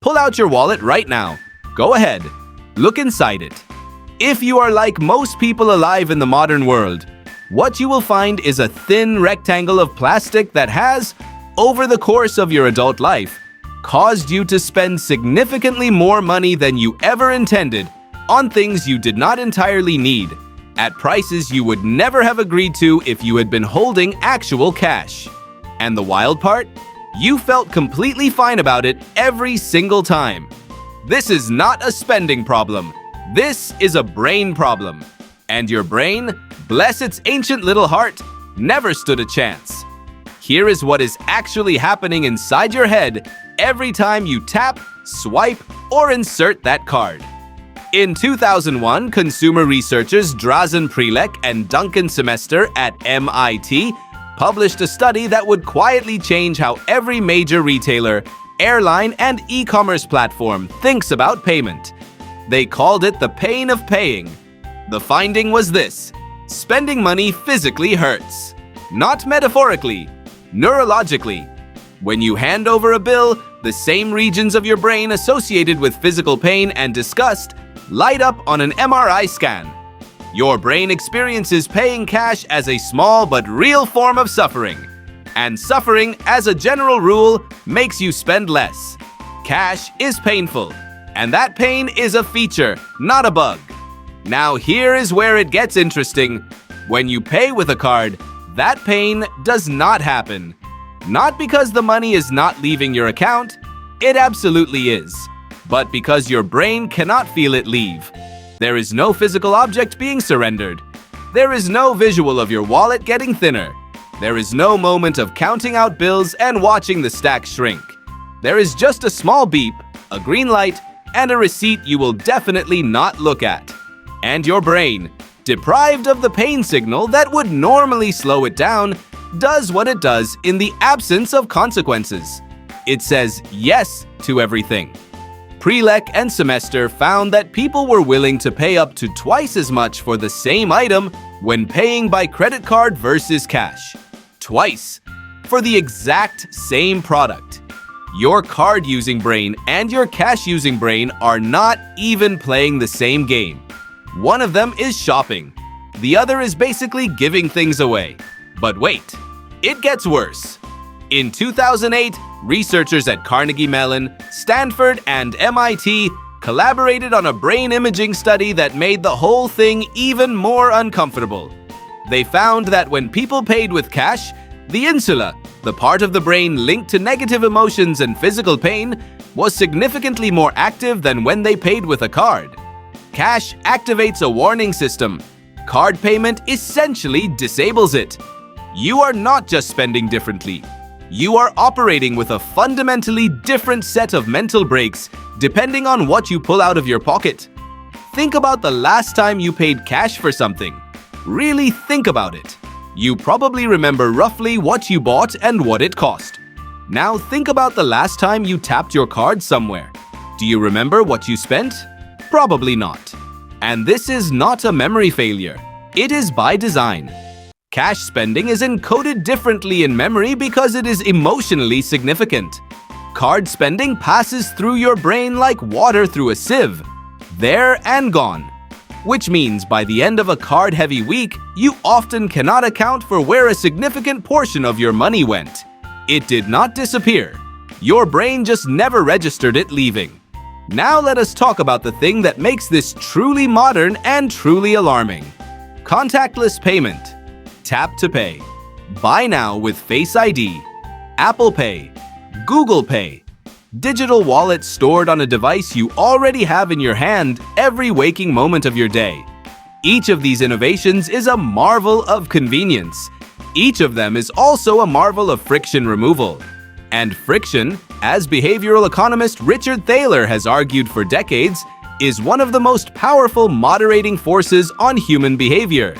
Pull out your wallet right now. Go ahead. Look inside it. If you are like most people alive in the modern world, what you will find is a thin rectangle of plastic that has, over the course of your adult life, caused you to spend significantly more money than you ever intended on things you did not entirely need, at prices you would never have agreed to if you had been holding actual cash. And the wild part? You felt completely fine about it every single time. This is not a spending problem. This is a brain problem. And your brain, bless its ancient little heart, never stood a chance. Here is what is actually happening inside your head every time you tap, swipe, or insert that card. In 2001, consumer researchers Drazen Prelek and Duncan Semester at MIT published a study that would quietly change how every major retailer, airline, and e-commerce platform thinks about payment. They called it the pain of paying. The finding was this: spending money physically hurts. Not metaphorically, neurologically. When you hand over a bill, the same regions of your brain associated with physical pain and disgust light up on an MRI scan. Your brain experiences paying cash as a small but real form of suffering. And suffering, as a general rule, makes you spend less. Cash is painful, and that pain is a feature, not a bug. Now here is where it gets interesting. When you pay with a card, that pain does not happen. Not because the money is not leaving your account, it absolutely is, but because your brain cannot feel it leave. There is no physical object being surrendered. There is no visual of your wallet getting thinner. There is no moment of counting out bills and watching the stack shrink. There is just a small beep, a green light, and a receipt you will definitely not look at. And your brain, deprived of the pain signal that would normally slow it down, does what it does in the absence of consequences. It says yes to everything. Prelek and Semester found that people were willing to pay up to twice as much for the same item when paying by credit card versus cash. Twice. For the exact same product. Your card-using brain and your cash-using brain are not even playing the same game. One of them is shopping. The other is basically giving things away. But wait, it gets worse. In 2008, researchers at Carnegie Mellon, Stanford, and MIT collaborated on a brain imaging study that made the whole thing even more uncomfortable. They found that when people paid with cash, the insula, the part of the brain linked to negative emotions and physical pain, was significantly more active than when they paid with a card. Cash activates a warning system. Card payment essentially disables it. You are not just spending differently. You are operating with a fundamentally different set of mental breaks depending on what you pull out of your pocket. Think about the last time you paid cash for something. Really think about it. You probably remember roughly what you bought and what it cost. Now think about the last time you tapped your card somewhere. Do you remember what you spent? Probably not. And this is not a memory failure. It is by design. Cash spending is encoded differently in memory because it is emotionally significant. Card spending passes through your brain like water through a sieve. There and gone. Which means by the end of a card-heavy week, you often cannot account for where a significant portion of your money went. It did not disappear. Your brain just never registered it leaving. Now let us talk about the thing that makes this truly modern and truly alarming. Contactless payment. Tap to pay. Buy now with Face ID. Apple Pay. Google Pay. Digital wallet stored on a device you already have in your hand every waking moment of your day. Each of these innovations is a marvel of convenience. Each of them is also a marvel of friction removal. And friction, as behavioral economist Richard Thaler has argued for decades, is one of the most powerful moderating forces on human behavior.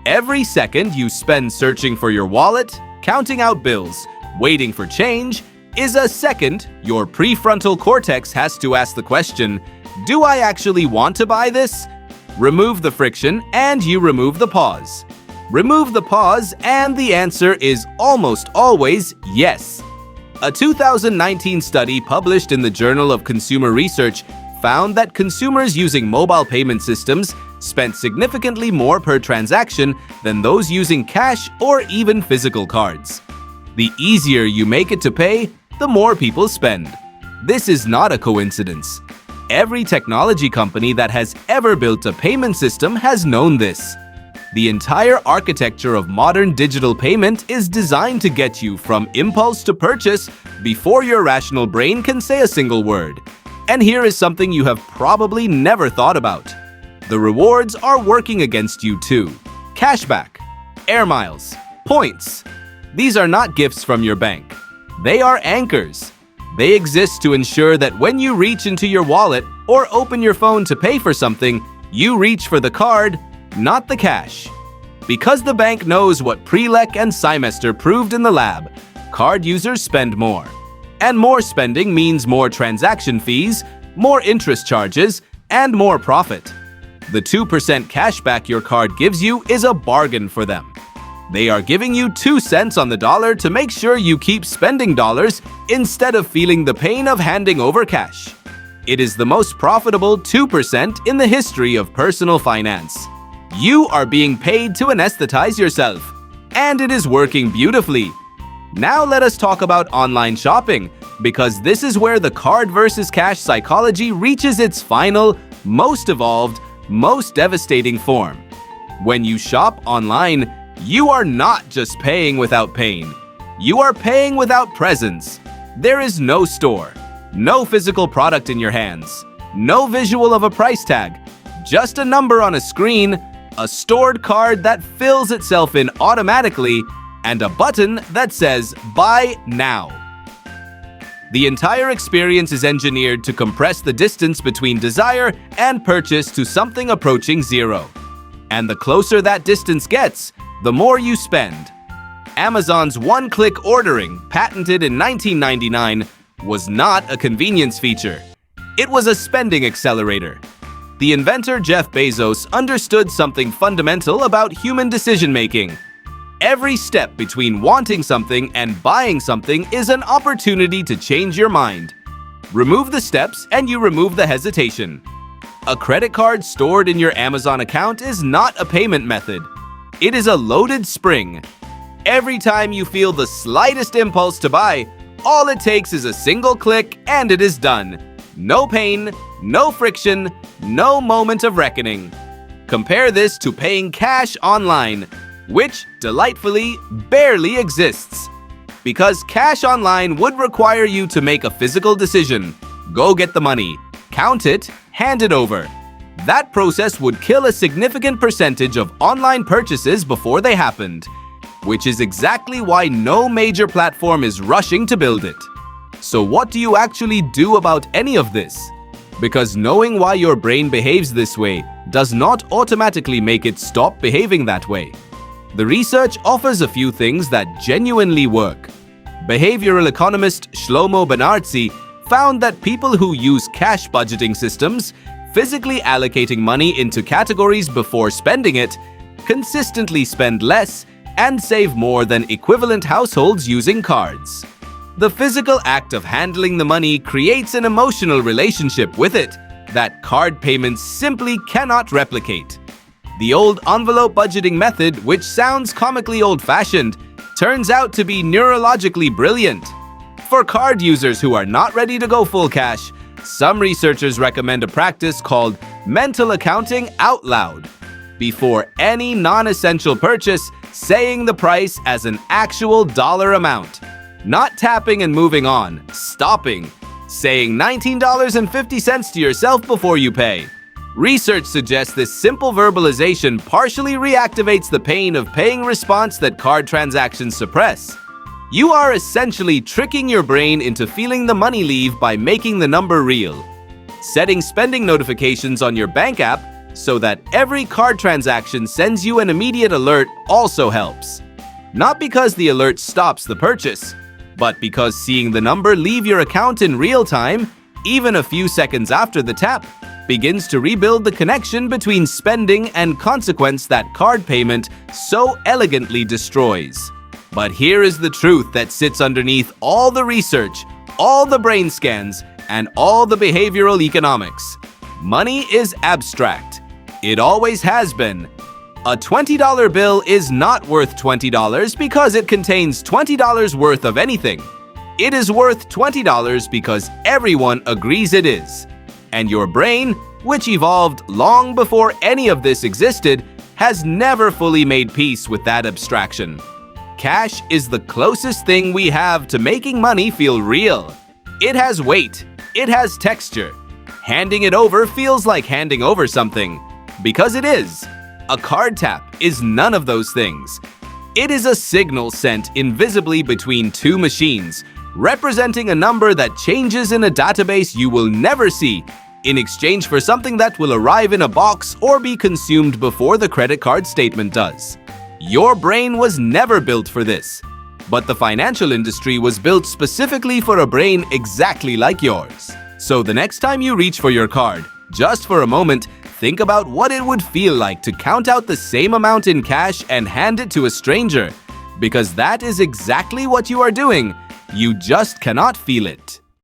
Every second you spend searching for your wallet, counting out bills, waiting for change, is a second your prefrontal cortex has to ask the question, do I actually want to buy this? Remove the friction and you remove the pause. Remove the pause and the answer is almost always yes. A 2019 study published in the Journal of Consumer Research found that consumers using mobile payment systems spent significantly more per transaction than those using cash or even physical cards. The easier you make it to pay, the more people spend. This is not a coincidence. Every technology company that has ever built a payment system has known this. The entire architecture of modern digital payment is designed to get you from impulse to purchase before your rational brain can say a single word. And here is something you have probably never thought about. The rewards are working against you too. Cashback, air miles, points. These are not gifts from your bank. They are anchors. They exist to ensure that when you reach into your wallet or open your phone to pay for something, you reach for the card, not the cash. Because the bank knows what Prelec and Simester proved in the lab, card users spend more. And more spending means more transaction fees, more interest charges, and more profit. The 2% cashback your card gives you is a bargain for them. They are giving you 2 cents on the dollar to make sure you keep spending dollars instead of feeling the pain of handing over cash. It is the most profitable 2% in the history of personal finance. You are being paid to anesthetize yourself, and it is working beautifully. Now let us talk about online shopping, because this is where the card versus cash psychology reaches its final, most evolved, most devastating form. When you shop online, you are not just paying without pain. You are paying without presence. There is no store, no physical product in your hands, no visual of a price tag, just a number on a screen, a stored card that fills itself in automatically, and a button that says "Buy now." The entire experience is engineered to compress the distance between desire and purchase to something approaching zero. And the closer that distance gets, the more you spend. Amazon's one-click ordering, patented in 1999, was not a convenience feature. It was a spending accelerator. The inventor Jeff Bezos understood something fundamental about human decision-making. Every step between wanting something and buying something is an opportunity to change your mind. Remove the steps and you remove the hesitation. A credit card stored in your Amazon account is not a payment method. It is a loaded spring. Every time you feel the slightest impulse to buy, all it takes is a single click and it is done. No pain, no friction, no moment of reckoning. Compare this to paying cash online, which, delightfully, barely exists. Because cash online would require you to make a physical decision. Go get the money, count it, hand it over. That process would kill a significant percentage of online purchases before they happened, which is exactly why no major platform is rushing to build it. So what do you actually do about any of this? Because knowing why your brain behaves this way does not automatically make it stop behaving that way. The research offers a few things that genuinely work. Behavioral economist Shlomo Benartzi found that people who use cash budgeting systems, physically allocating money into categories before spending it, consistently spend less and save more than equivalent households using cards. The physical act of handling the money creates an emotional relationship with it that card payments simply cannot replicate. The old envelope budgeting method, which sounds comically old-fashioned, turns out to be neurologically brilliant. For card users who are not ready to go full cash, some researchers recommend a practice called mental accounting out loud. Before any non-essential purchase, saying the price as an actual dollar amount. Not tapping and moving on, stopping. Saying $19.50 to yourself before you pay. Research suggests this simple verbalization partially reactivates the pain of paying response that card transactions suppress. You are essentially tricking your brain into feeling the money leave by making the number real. Setting spending notifications on your bank app so that every card transaction sends you an immediate alert also helps. Not because the alert stops the purchase, but because seeing the number leave your account in real time, even a few seconds after the tap, begins to rebuild the connection between spending and consequence that card payment so elegantly destroys. But here is the truth that sits underneath all the research, all the brain scans, and all the behavioral economics. Money is abstract. It always has been. A $20 bill is not worth $20 because it contains $20 worth of anything. It is worth $20 because everyone agrees it is. And your brain, which evolved long before any of this existed, has never fully made peace with that abstraction. Cash is the closest thing we have to making money feel real. It has weight. It has texture. Handing it over feels like handing over something. Because it is. A card tap is none of those things. It is a signal sent invisibly between two machines, representing a number that changes in a database you will never see, in exchange for something that will arrive in a box or be consumed before the credit card statement does. Your brain was never built for this, but the financial industry was built specifically for a brain exactly like yours. So the next time you reach for your card, just for a moment, think about what it would feel like to count out the same amount in cash and hand it to a stranger, because that is exactly what you are doing. You just cannot feel it.